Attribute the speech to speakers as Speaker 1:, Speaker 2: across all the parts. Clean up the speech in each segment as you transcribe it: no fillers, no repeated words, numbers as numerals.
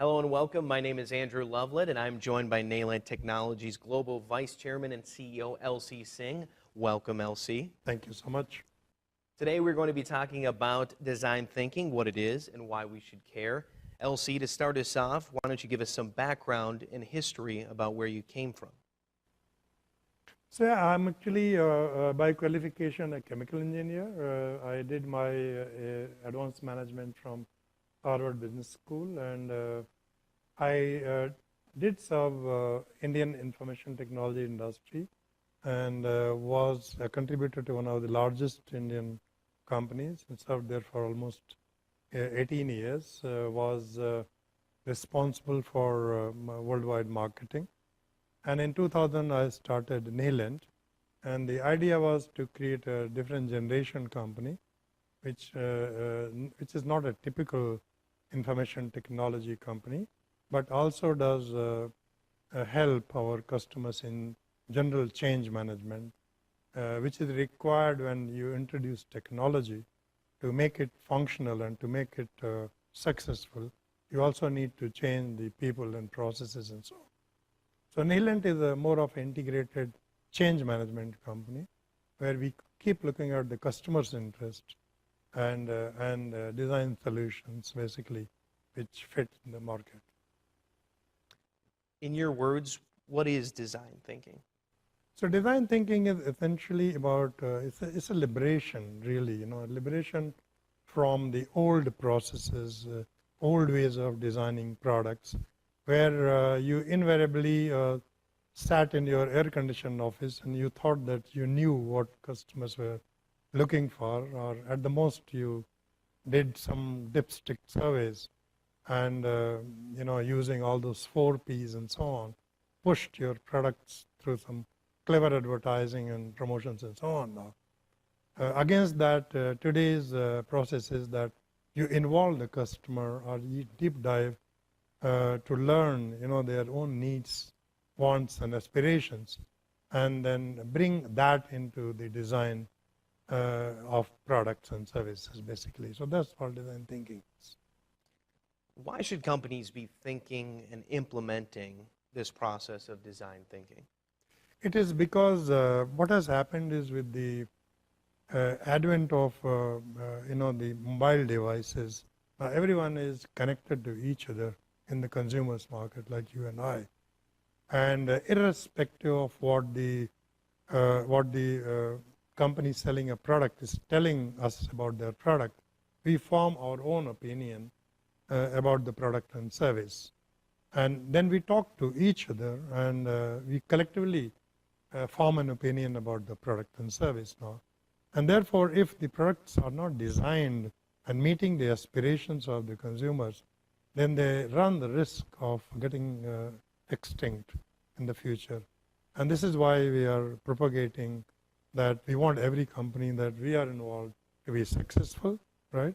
Speaker 1: Hello and welcome. My name is Andrew Lovelet, and I'm joined by Nihilent Technologies Global Vice Chairman and CEO, LC Singh. Welcome, LC.
Speaker 2: Thank you so much.
Speaker 1: Today we're going to be talking about design thinking, what it is, and why we should care. LC, to start us off, why don't you give us some background and history about where you came from?
Speaker 2: So yeah, I'm actually by qualification a chemical engineer. I did my advanced management from Harvard Business School, and I did serve Indian information technology industry, and was a contributor to one of the largest Indian companies, and served there for almost 18 years. Was responsible for worldwide marketing. And in 2000, I started Nihilent, and the idea was to create a different generation company, which is not a typical information technology company, but also does help our customers in general change management, which is required when you introduce technology to make it functional and to make it successful. You also need to change the people and processes and so on. So Nihilent is a more of an integrated change management company, where we keep looking at the customer's interest and design solutions, basically, which fit in the market.
Speaker 1: In your words, what is design thinking?
Speaker 2: So design thinking is essentially about, it's a liberation, really, liberation from the old processes, old ways of designing products, where you invariably sat in your air-conditioned office and you thought that you knew what customers were looking for, or at the most you did some dipstick surveys and, using all those 4 Ps and so on, pushed your products through some clever advertising and promotions and so on. Now, against that, today's process is that you involve the customer or you deep dive to learn, their own needs, wants, and aspirations, and then bring that into the design of products and services, basically. So that's what design thinking is.
Speaker 1: Why should companies be thinking and implementing this process of design thinking?
Speaker 2: It is because what has happened is with the advent of, the mobile devices, everyone is connected to each other in the consumers market, like you and I, and irrespective of what the company selling a product is telling us about their product, we form our own opinion about the product and service, and then we talk to each other, and we collectively form an opinion about the product and service now. And therefore, if the products are not designed and meeting the aspirations of the consumers, then they run the risk of getting extinct in the future. And this is why we are propagating that we want every company that we are involved to be successful, right?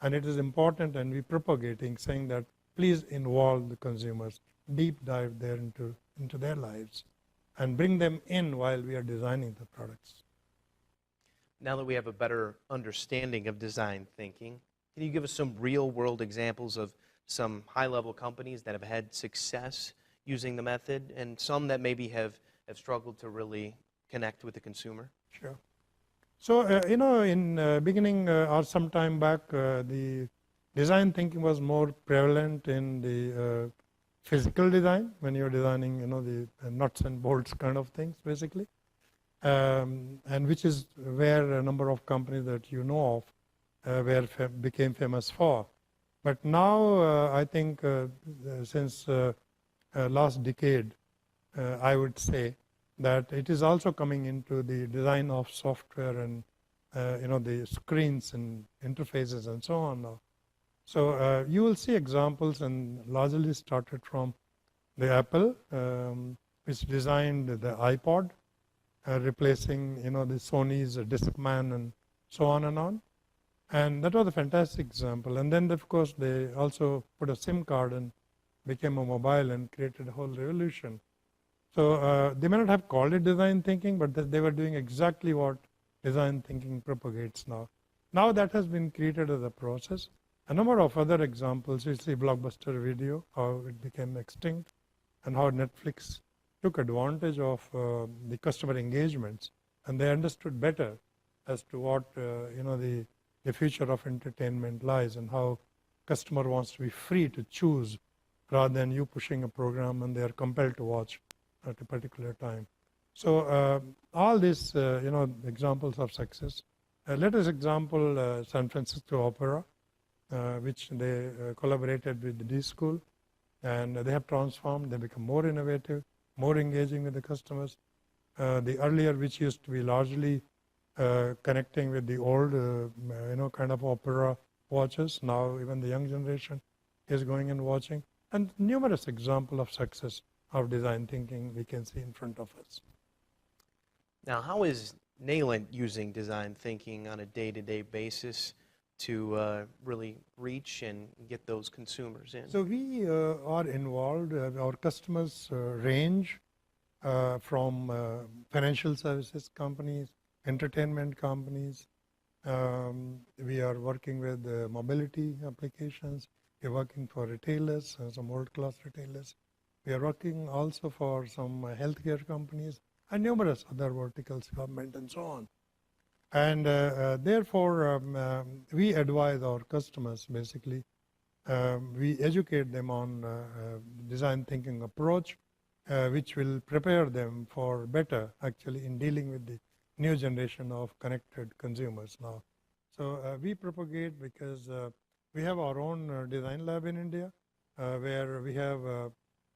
Speaker 2: And it is important, and we're propagating, saying that please involve the consumers, deep dive there into their lives, and bring them in while we are designing the products.
Speaker 1: Now that we have a better understanding of design thinking, can you give us some real-world examples of some high-level companies that have had success using the method, and some that maybe have struggled to really connect with the consumer?
Speaker 2: Sure. So, in beginning or some time back, the design thinking was more prevalent in the physical design, when you're designing, the nuts and bolts kind of things, basically, and which is where a number of companies that you know of became famous for. But now, I think since last decade, I would say that it is also coming into the design of software and the screens and interfaces and so on now. So you will see examples, and largely started from the Apple, which designed the iPod, replacing the Sony's Discman and so on and on. And that was a fantastic example. And then, of course, they also put a SIM card and became a mobile and created a whole revolution. So they may not have called it design thinking, but they were doing exactly what design thinking propagates now. Now that has been created as a process, A number of other examples. You see Blockbuster Video, how it became extinct, and how Netflix took advantage of the customer engagements, and they understood better as to what the future of entertainment lies, and how customer wants to be free to choose rather than you pushing a program and they are compelled to watch at a particular time. So all these examples of success. Let us example San Francisco Opera, which they collaborated with the D School, and they have transformed. They become more innovative, more engaging with the customers. The earlier, which used to be largely connecting with the old, kind of opera watchers, now even the young generation is going and watching. And numerous examples of success of design thinking we can see in front of us.
Speaker 1: Now, how is Nihilent using design thinking on a day-to-day basis to really reach and get those consumers in?
Speaker 2: So we are involved. Our customers range from financial services companies, entertainment companies. We are working with mobility applications. We're working for retailers, some world-class retailers. We are working also for some healthcare companies and numerous other verticals, government and so on. And therefore, we advise our customers, basically. We educate them on design thinking approach, which will prepare them for better, actually, in dealing with the new generation of connected consumers now. So we propagate because we have our own design lab in India, where we have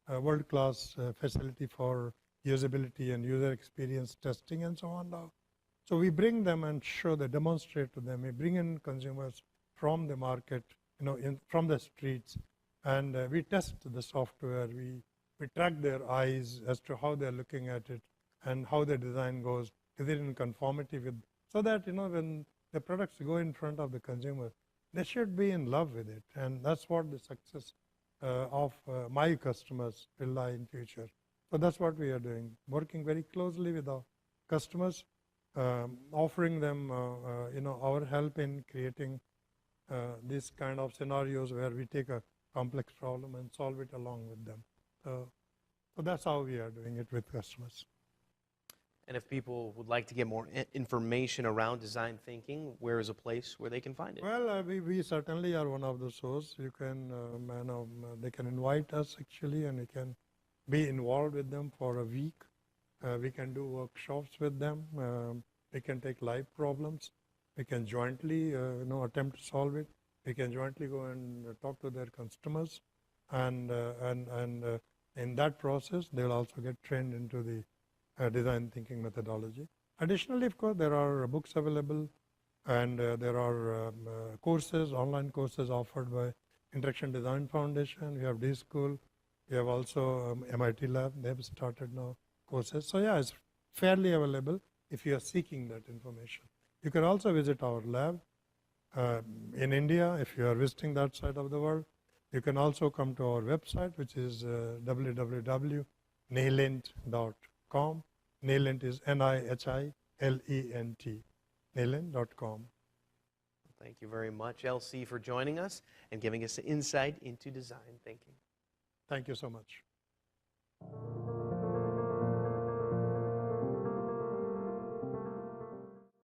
Speaker 2: a world-class facility for usability and user experience testing and so on now. So we bring them and show them, demonstrate to them. We bring in consumers from the market, from the streets, and we test the software. We track their eyes as to how they're looking at it and how the design goes. Is it in conformity with, so that when the products go in front of the consumer, they should be in love with it, and that's what the success of my customers will lie in future. So that's what we are doing, working very closely with our customers, offering them our help in creating these kind of scenarios where we take a complex problem and solve it along with them. So that's how we are doing it with customers.
Speaker 1: And if people would like to get more information around design thinking, where is a place where they can find it?
Speaker 2: Well, we certainly are one of the sources. You can, they can invite us actually, and we can be involved with them for a week. We can do workshops with them. We can take live problems. We can jointly, attempt to solve it. We can jointly go and talk to their customers, and in that process, they will also get trained into the design thinking methodology. Additionally, of course, there are books available, and there are courses, online courses offered by Interaction Design Foundation. We have D School. We have also MIT Lab. They have started now courses. So yeah, it's fairly available if you are seeking that information. You can also visit our lab in India if you are visiting that side of the world. You can also come to our website, which is www.nihilent.com. Nihilent is Nihilent, nihilent.com.
Speaker 1: Thank you very much, LC, for joining us and giving us insight into design thinking.
Speaker 2: Thank you so much.